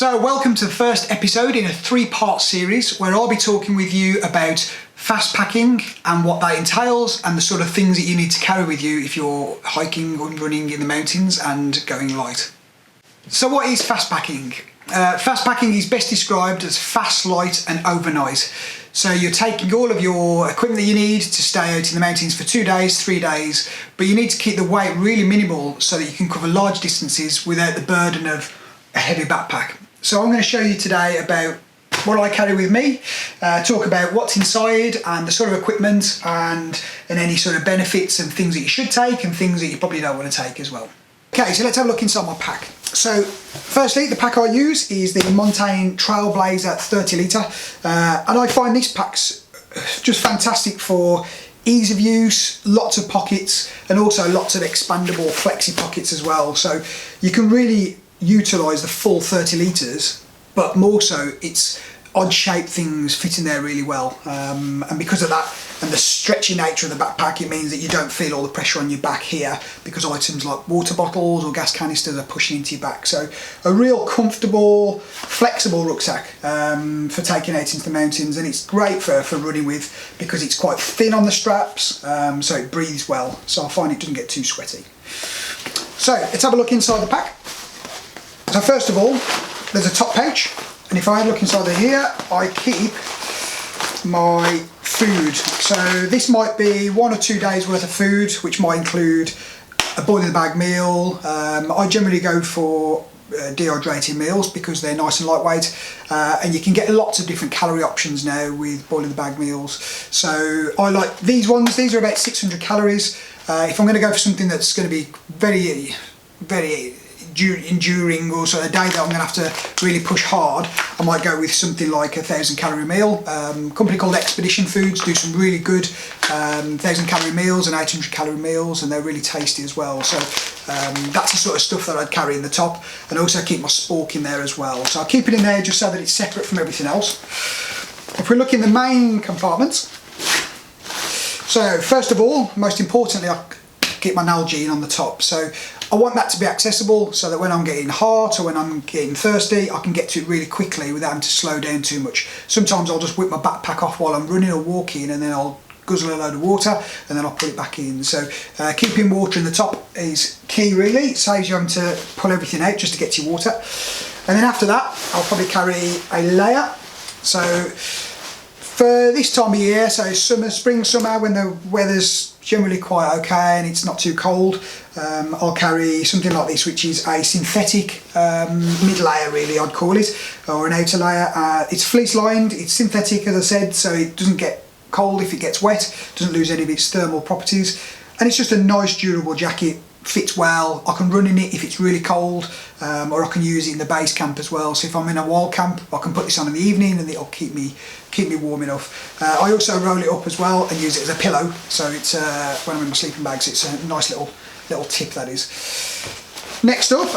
So welcome to the first episode in a three-part series where I'll be talking with you about fast packing and what that entails and the sort of things that you need to carry with you if you're hiking or running in the mountains and going light. So what is fast packing? Fast packing is best described as fast, light and overnight. So you're taking all of your equipment that you need to stay out in the mountains for 2 days, 3 days, but you need to keep the weight really minimal so that you can cover large distances without the burden of a heavy backpack. So I'm going to show you today about what I carry with me, talk about what's inside and the sort of equipment and any sort of benefits and things that you should take and things that you probably don't want to take as well. Okay, so let's have a look inside my pack. So firstly, the pack I use is the Montane Trailblazer 30 litre, and I find this pack's just fantastic for ease of use, lots of pockets and also lots of expandable flexi pockets as well. So you can really utilise the full 30 litres, but more so it's odd shaped things fit in there really well, and because of that and the stretchy nature of the backpack, it means that you don't feel all the pressure on your back here because items like water bottles or gas canisters are pushing into your back. So a real comfortable, flexible rucksack for taking out into the mountains, and it's great for running with because it's quite thin on the straps, so it breathes well, so I find it doesn't get too sweaty. So let's have a look inside the pack. So first of all, there's a top pouch, and if I look inside of here, I keep my food. So this might be 1 or 2 days worth of food, which might include a boil in the bag meal. I generally go for dehydrated meals because they're nice and lightweight, and you can get lots of different calorie options now with boil in the bag meals. So I like these ones. These are about 600 calories. If I'm going to go for something that's going to be very enduring, or so a day that I'm going to have to really push hard, I might go with something like a 1,000 calorie meal. A company called Expedition Foods do some really good 1,000 calorie meals and 800 calorie meals, and they're really tasty as well. So that's the sort of stuff that I'd carry in the top, and also keep my spork in there as well. So I'll keep it in there just so that it's separate from everything else. If we look in the main compartments, so first of all, most importantly, I keep my Nalgene on the top. So I want that to be accessible so that when I'm getting hot or when I'm getting thirsty, I can get to it really quickly without having to slow down too much. Sometimes I'll just whip my backpack off while I'm running or walking, and then I'll guzzle a load of water and then I'll put it back in. So keeping water in the top is key really. It saves you having to pull everything out just to get your water. And then after that, I'll probably carry a layer. So for this time of year, so spring, summer, when the weather's generally quite okay and it's not too cold, I'll carry something like this, which is a synthetic mid-layer really, I'd call it, or an outer layer. It's fleece lined, it's synthetic as I said, so it doesn't get cold if it gets wet, doesn't lose any of its thermal properties, and it's just a nice durable jacket. Fits well. I can run in it if it's really cold, or I can use it in the base camp as well. So if I'm in a wild camp, I can put this on in the evening and it'll keep me warm enough. I also roll it up as well and use it as a pillow. So it's when I'm in my sleeping bag, so it's a nice little tip, that is. Next up,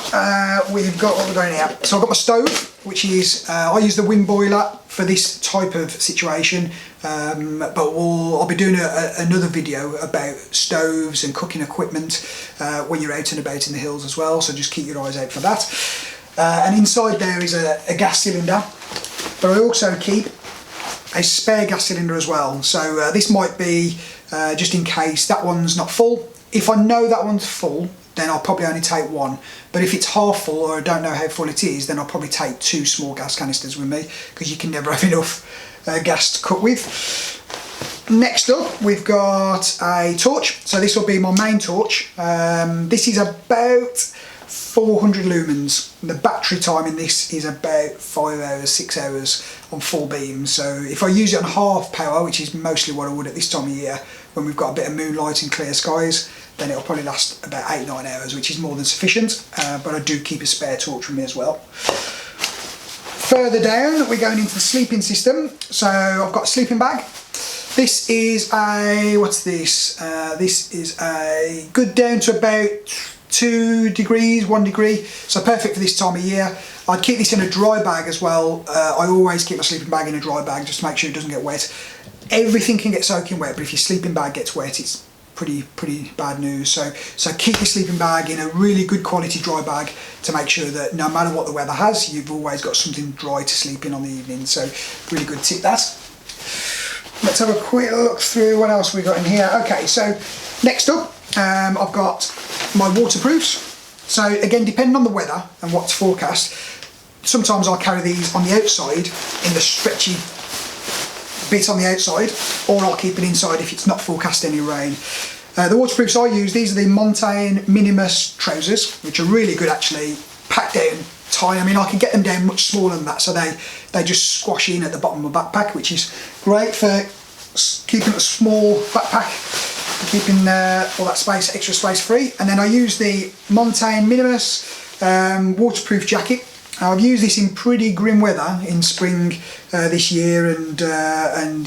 we've got what we're going here. So I've got my stove, which is I use the wind boiler for this type of situation, but I'll be doing another video about stoves and cooking equipment when you're out and about in the hills as well, so just keep your eyes out for that. And inside there is a gas cylinder, but I also keep a spare gas cylinder as well. So this might be just in case that one's not full. If I know that one's full, then I'll probably only take one. But if it's half full or I don't know how full it is, then I'll probably take 2 small gas canisters with me, because you can never have enough gas to cook with. Next up, we've got a torch. So this will be my main torch. This is about 400 lumens. The battery time in this is about 5 hours, 6 hours on full beam. So if I use it on half power, which is mostly what I would at this time of year, when we've got a bit of moonlight and clear skies, then it'll probably last about 8-9 hours, which is more than sufficient, but I do keep a spare torch with me as well. Further down, we're going into the sleeping system. So I've got a sleeping bag. This is a, what's this? This is a good down to about 2 degrees, 1 degree, so perfect for this time of year. I'd keep this in a dry bag as well. I always keep my sleeping bag in a dry bag just to make sure it doesn't get wet. Everything can get soaking wet, but if your sleeping bag gets wet, it's pretty bad news. So keep your sleeping bag in a really good quality dry bag to make sure that no matter what the weather has, you've always got something dry to sleep in on the evening. So really good tip that. Let's have a quick look through what else we got in here. Okay, so next up, I've got my waterproofs. So again, depending on the weather and what's forecast, sometimes I'll carry these on the outside in the stretchy bit on the outside, or I'll keep it inside if it's not forecast any rain. The waterproofs I use, these are the Montane Minimus trousers, which are really good actually, packed down tight. I mean, I can get them down much smaller than that, so they just squash in at the bottom of my backpack, which is great for keeping a small backpack, keeping all that space, extra space free. And then I use the Montane Minimus waterproof jacket. I've used this in pretty grim weather in spring this year, and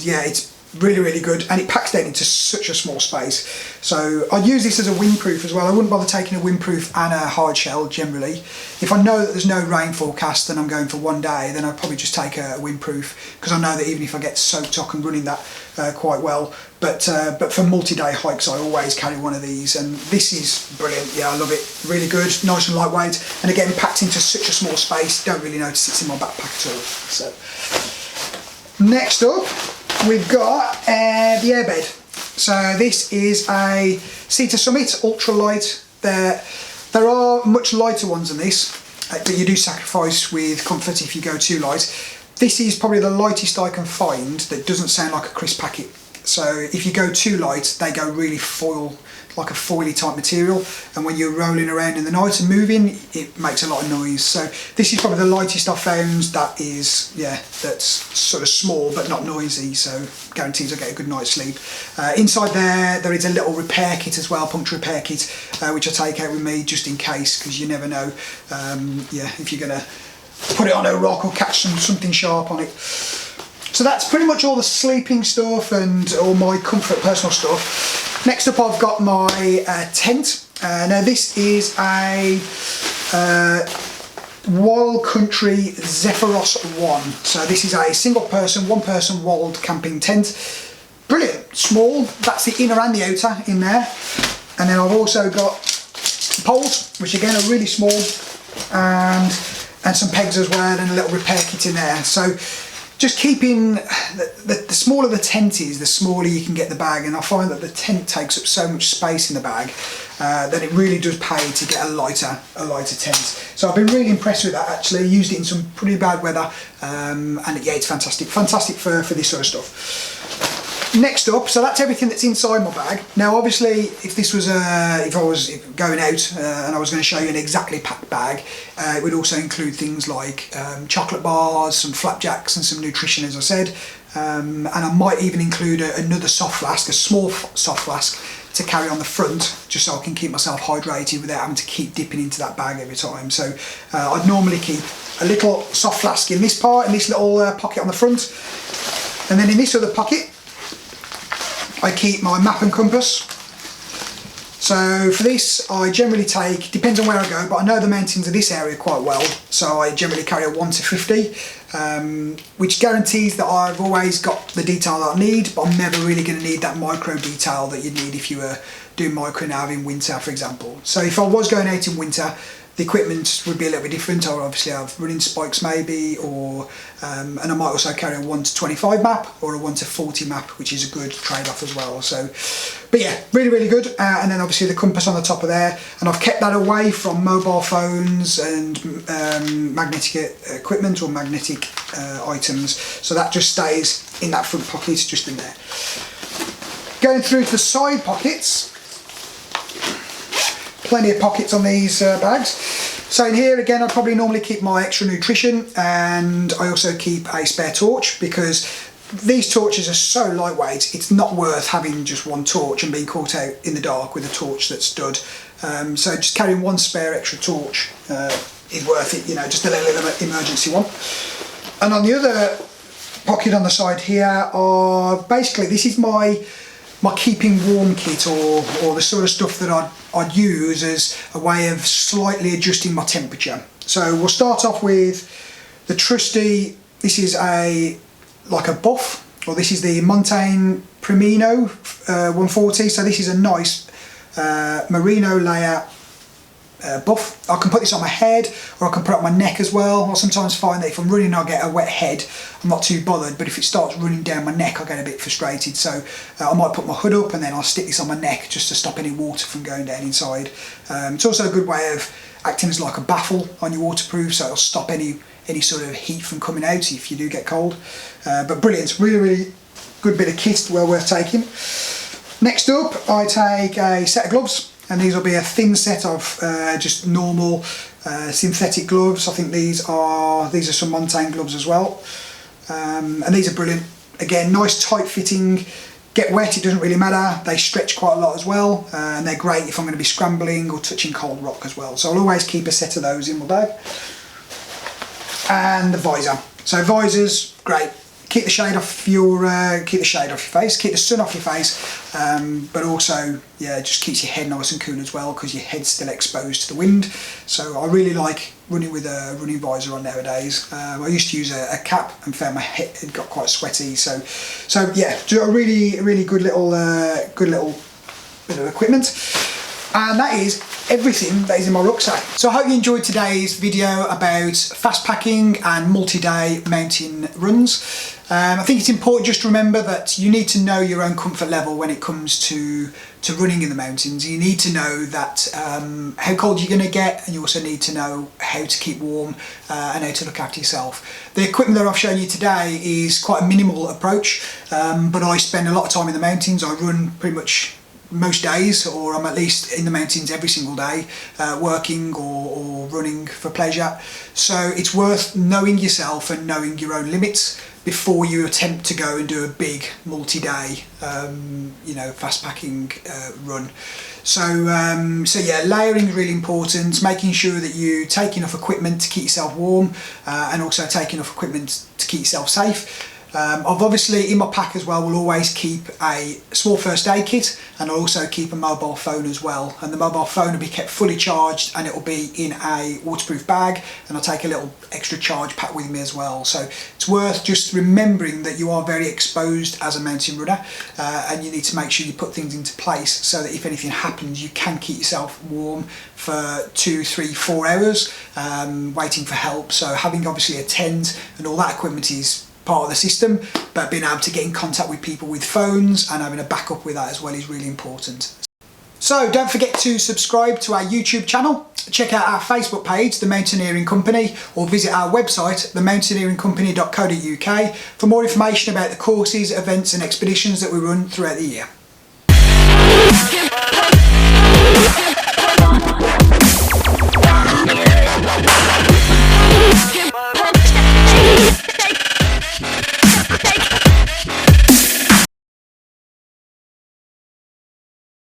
yeah, it's really good, and it packs down into such a small space. So I'd use this as a windproof as well. I wouldn't bother taking a windproof and a hard shell generally. If I know that there's no rain forecast and I'm going for one day, then I'd probably just take a windproof, because I know that even if I get soaked, I can run in that quite well. But for multi-day hikes, I always carry one of these, and this is brilliant. Yeah, I love it. Really good, nice and lightweight, and again packed into such a small space. Don't really notice it's in my backpack at all. So next up, we've got the airbed. So this is a Cedar Summit ultralight. There are much lighter ones than this, but you do sacrifice with comfort if you go too light. This is probably the lightest I can find that doesn't sound like a crisp packet. So if you go too light, they go really foil, like a foily type material, and when you're rolling around in the night and moving, it makes a lot of noise. So this is probably the lightest I've found that is, yeah, that's sort of small but not noisy, so guarantees I get a good night's sleep. Inside there is a little repair kit as well, puncture repair kit, which I take out with me just in case, because you never know, yeah, if you're gonna put it on a rock or catch something sharp on it. So that's pretty much all the sleeping stuff and all my comfort personal stuff. Next up, I've got my tent. Now this is a Wild Country Zephyros 1. So this is a single person, one person wild camping tent. Brilliant, small. That's the inner and the outer in there. And then I've also got poles, which again are really small, and some pegs as well, and a little repair kit in there. So just keeping, the smaller the tent is, the smaller you can get the bag, and I find that the tent takes up so much space in the bag that it really does pay to get a lighter tent. So I've been really impressed with that actually. Used it in some pretty bad weather, and yeah, it's fantastic for this sort of stuff. Next up, so that's everything that's inside my bag. Now obviously if I was going out and I was going to show you an exactly packed bag, it would also include things like chocolate bars, some flapjacks and some nutrition, as I said, and I might even include another soft flask, a small soft flask to carry on the front, just so I can keep myself hydrated without having to keep dipping into that bag every time. So I'd normally keep a little soft flask in this part, in this little pocket on the front, and then in this other pocket I keep my map and compass. So for this I generally take, depends on where I go, but I know the mountains of this area quite well, so I generally carry a 1 to 50, which guarantees that I've always got the detail that I need, but I'm never really going to need that micro detail that you'd need if you were doing micro nav in winter, for example. So if I was going out in winter, the equipment would be a little bit different. I would obviously have running spikes maybe, or and I might also carry a 1 to 25 map or a 1 to 40 map, which is a good trade-off as well. So, but yeah, really good. And then obviously the compass on the top of there, and I've kept that away from mobile phones and magnetic equipment or magnetic items. So that just stays in that front pocket, just in there. Going through to the side pockets. Plenty of pockets on these bags. So in here again, I probably normally keep my extra nutrition, and I also keep a spare torch, because these torches are so lightweight, it's not worth having just one torch and being caught out in the dark with a torch that's dud. So just carrying one spare extra torch is worth it, you know, just a little emergency one. And on the other pocket on the side here are basically, this is my keeping warm kit, or the sort of stuff that I'd use as a way of slightly adjusting my temperature. So we'll start off with the trusty, this is like a buff, or this is the Montane Primino 140. So this is a nice merino layer buff. I can put this on my head, or I can put it on my neck as well. I sometimes find that if I'm running, I get a wet head, I'm not too bothered, but if it starts running down my neck, I get a bit frustrated. So I might put my hood up and then I'll stick this on my neck just to stop any water from going down inside. It's also a good way of acting as like a baffle on your waterproof, so it'll stop any sort of heat from coming out if you do get cold. But brilliant, really good bit of kit, well worth taking. Next up, I take a set of gloves, and these will be a thin set of just normal synthetic gloves. I think these are some Montane gloves as well, and these are brilliant. Again, nice tight fitting. Get wet, it doesn't really matter. They stretch quite a lot as well, and they're great if I'm going to be scrambling or touching cold rock as well. So I'll always keep a set of those in my bag. And the visor. So visors, great. Keep the shade off your face, keep the sun off your face, but also, yeah, just keeps your head nice and cool as well, because your head's still exposed to the wind. So I really like running with a running visor on nowadays. I used to use a cap and found my head had got quite sweaty. So yeah, a really good little bit of equipment. And that is everything that is in my rucksack. So I hope you enjoyed today's video about fast packing and multi-day mountain runs. I think it's important just to remember that you need to know your own comfort level when it comes to running in the mountains. You need to know that how cold you're going to get, and you also need to know how to keep warm and how to look after yourself. The equipment that I've shown you today is quite a minimal approach, but I spend a lot of time in the mountains. I run pretty much most days, or I'm at least in the mountains every single day, working or running for pleasure. So it's worth knowing yourself and knowing your own limits before you attempt to go and do a big multi-day fast packing run. So yeah, layering is really important, making sure that you take enough equipment to keep yourself warm, and also take enough equipment to keep yourself safe. I've obviously, in my pack as well, will always keep a small first aid kit, and I'll also keep a mobile phone as well. And the mobile phone will be kept fully charged, and it will be in a waterproof bag, and I'll take a little extra charge pack with me as well. So it's worth just remembering that you are very exposed as a mountain runner, and you need to make sure you put things into place so that if anything happens, you can keep yourself warm for 2, 3, 4 hours, waiting for help. So having obviously a tent and all that equipment is part of the system, but being able to get in contact with people with phones and having a backup with that as well is really important. So don't forget to subscribe to our YouTube channel, check out our Facebook page, The Mountaineering Company, or visit our website, themountaineeringcompany.co.uk, for more information about the courses, events and expeditions that we run throughout the year.